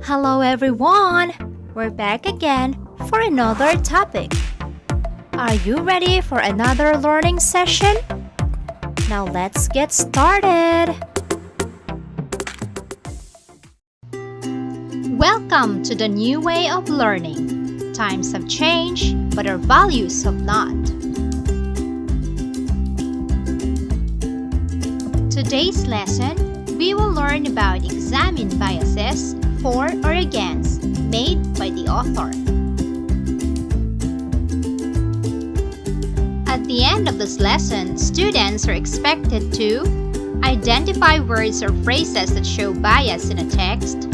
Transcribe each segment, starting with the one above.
Hello everyone! We're back again for another topic. Are you ready for another learning session? Now let's get started! Welcome to the new way of learning. Times have changed, but our values have not. Today's lesson, we will learn about examine biases for or against made by the author. At the end of this lesson, students are expected to identify words or phrases that show bias in a text,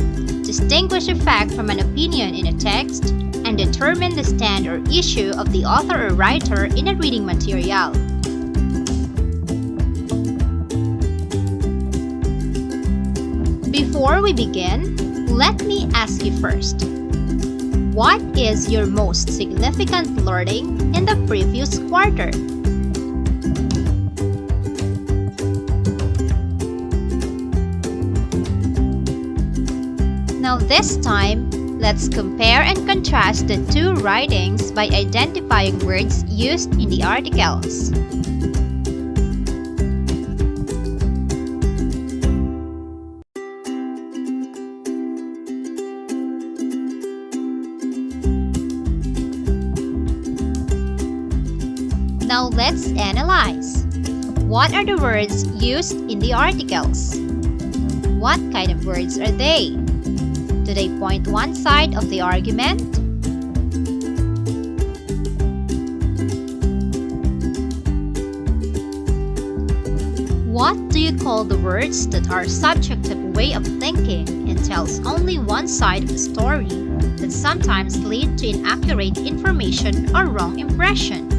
distinguish a fact from an opinion in a text, and determine the stand or issue of the author or writer in a reading material. Before we begin, let me ask you first, what is your most significant learning in the previous quarter? Now this time, let's compare and contrast the two writings by identifying words used in the articles. Now let's analyze. What are the words used in the articles? What kind of words are they? Do they point one side of the argument? What do you call the words that are subjective way of thinking and tells only one side of the story that sometimes lead to inaccurate information or wrong impression?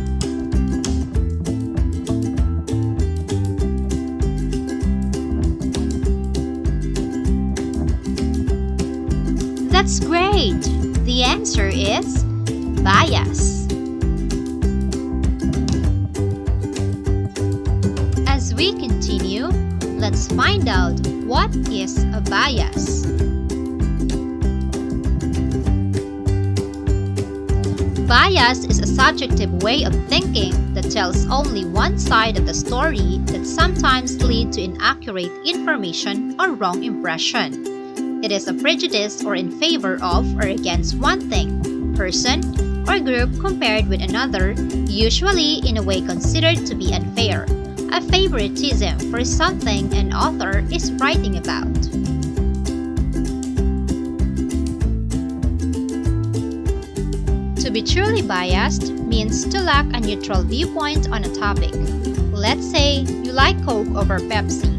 That's great! The answer is bias. As we continue, let's find out what is a bias. Bias is a subjective way of thinking that tells only one side of the story that sometimes lead to inaccurate information or wrong impression. It is a prejudice or in favor of or against one thing, person, or group compared with another, usually in a way considered to be unfair, a favoritism for something an author is writing about. To be truly biased means to lack a neutral viewpoint on a topic. Let's say you like Coke over Pepsi.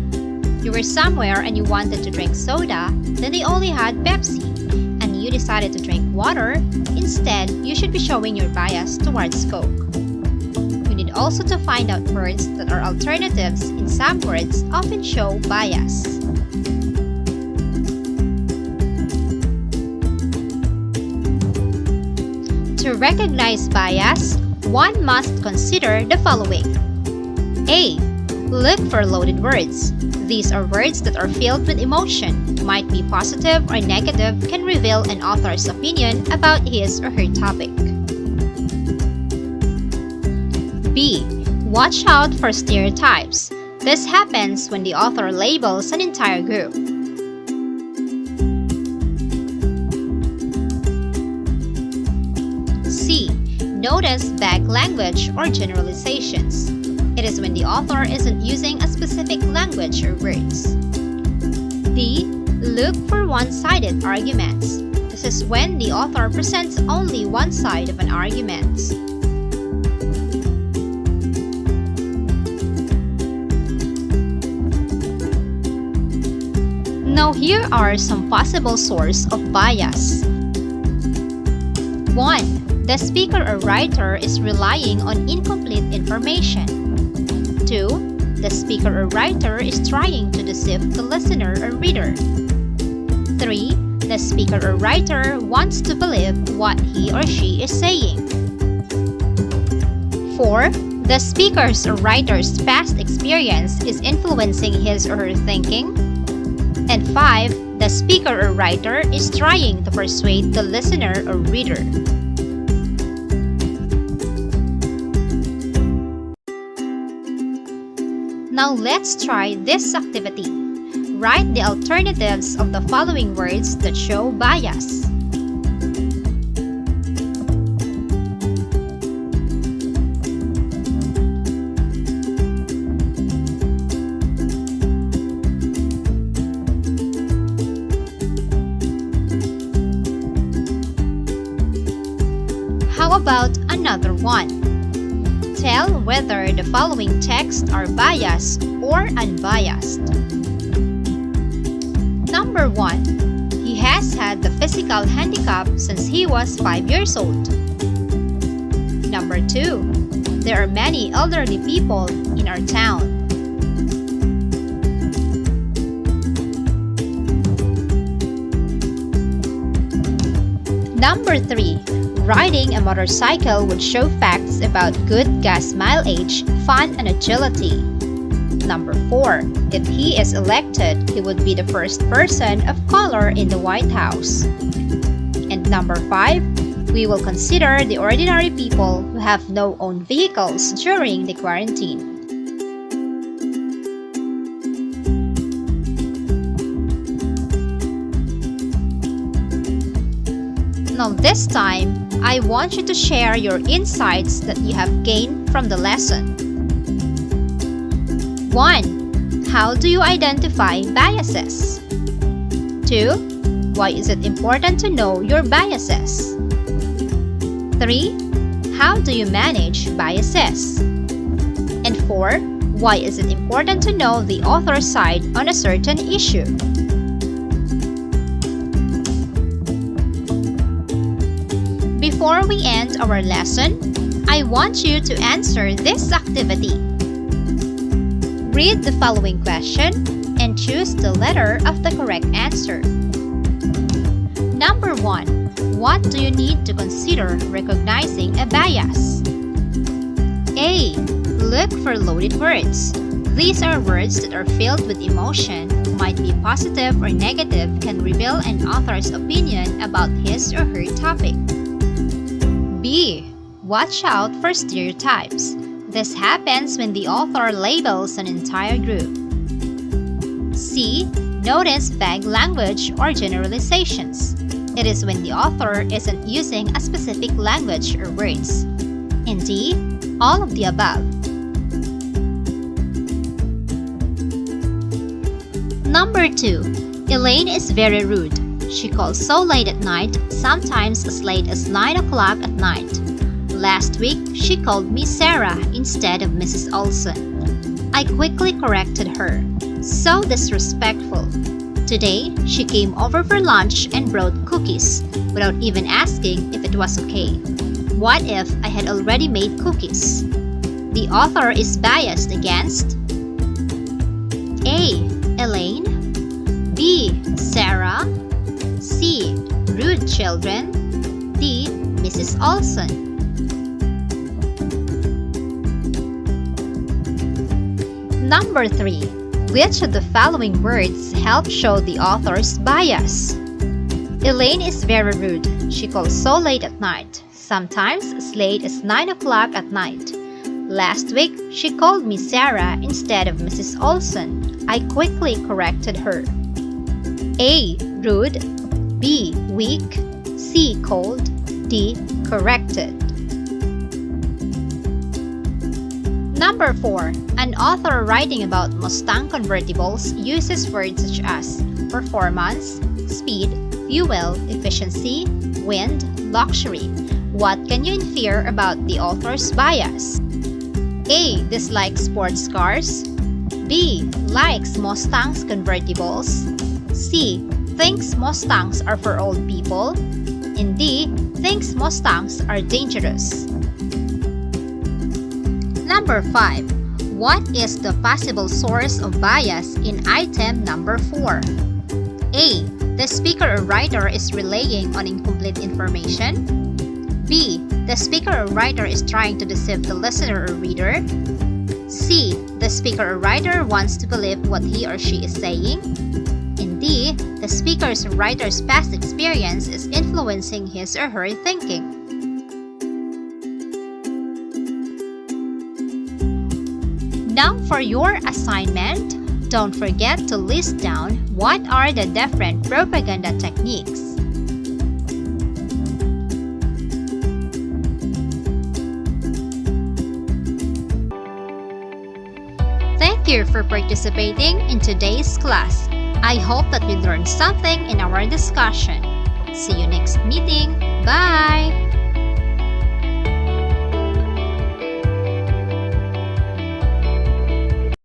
You were somewhere and you wanted to drink soda, then they only had Pepsi, and you decided to drink water. Instead, you should be showing your bias towards Coke. You need also to find out words that are alternatives in some words often show bias. To recognize bias, one must consider the following. A. Look for loaded words. These are words that are filled with emotion, might be positive or negative, can reveal an author's opinion about his or her topic. B. Watch out for stereotypes. This happens when the author labels an entire group. C. Notice vague language or generalizations. It is when the author isn't using a specific language or words. D. Look for one-sided arguments. This is when the author presents only one side of an argument. Now here are some possible sources of bias. 1. The speaker or writer is relying on incomplete information. 2. The speaker or writer is trying to deceive the listener or reader. 3. The speaker or writer wants to believe what he or she is saying. 4. The speaker's or writer's past experience is influencing his or her thinking. And 5. The speaker or writer is trying to persuade the listener or reader. Now let's try this activity. Write the alternatives of the following words that show bias. How about another one? Tell whether the following texts are biased or unbiased. Number 1. He has had the physical handicap since he was 5 years old. Number 2. There are many elderly people in our town. Number 3. Riding a motorcycle would show facts about good gas mileage, fun, and agility. Number 4. If he is elected, he would be the first person of color in the White House. And number 5. We will consider the ordinary people who have no own vehicles during the quarantine. Now this time, I want you to share your insights that you have gained from the lesson. 1. How do you identify biases? 2. Why is it important to know your biases? 3. How do you manage biases? And 4. Why is it important to know the author's side on a certain issue? Before we end our lesson, I want you to answer this activity. Read the following question and choose the letter of the correct answer. Number 1. What do you need to consider recognizing a bias? A. Look for loaded words. These are words that are filled with emotion, might be positive or negative, can reveal an author's opinion about his or her topic. B. Watch out for stereotypes. This happens when the author labels an entire group. C. Notice vague language or generalizations. It is when the author isn't using a specific language or words. And D. All of the above. Number 2. Elaine is very rude. She calls so late at night, sometimes as late as 9 o'clock at night. Last week, she called me Sarah instead of Mrs. Olson. I quickly corrected her. So disrespectful. Today, she came over for lunch and brought cookies, without even asking if it was okay. What if I had already made cookies? The author is biased against A. Elaine, B. Sarah, C. Rude children, D. Mrs. Olson. Number 3. Which of the following words help show the author's bias? Elaine is very rude. She calls so late at night, sometimes as late as 9 o'clock at night. Last week, she called me Sarah instead of Mrs. Olson. I quickly corrected her. A. Rude, B. Weak, C. Cold, D. Corrected. Number 4. An author writing about Mustang convertibles uses words such as performance, speed, fuel, efficiency, wind, luxury. What can you infer about the author's bias? A. Dislikes sports cars, B. Likes Mustangs convertibles, C. Thinks Mustangs are for old people, and D. Thinks Mustangs are dangerous. Number 5. What is the possible source of bias in item number 4? A. The speaker or writer is relaying on incomplete information. B. The speaker or writer is trying to deceive the listener or reader. C. The speaker or writer wants to believe what he or she is saying. And D. D. The speaker's or writer's past experience is influencing his or her thinking. Now for your assignment, don't forget to list down what are the different propaganda techniques. Thank you for participating in today's class. I hope that you learned something in our discussion. See you next meeting. Bye!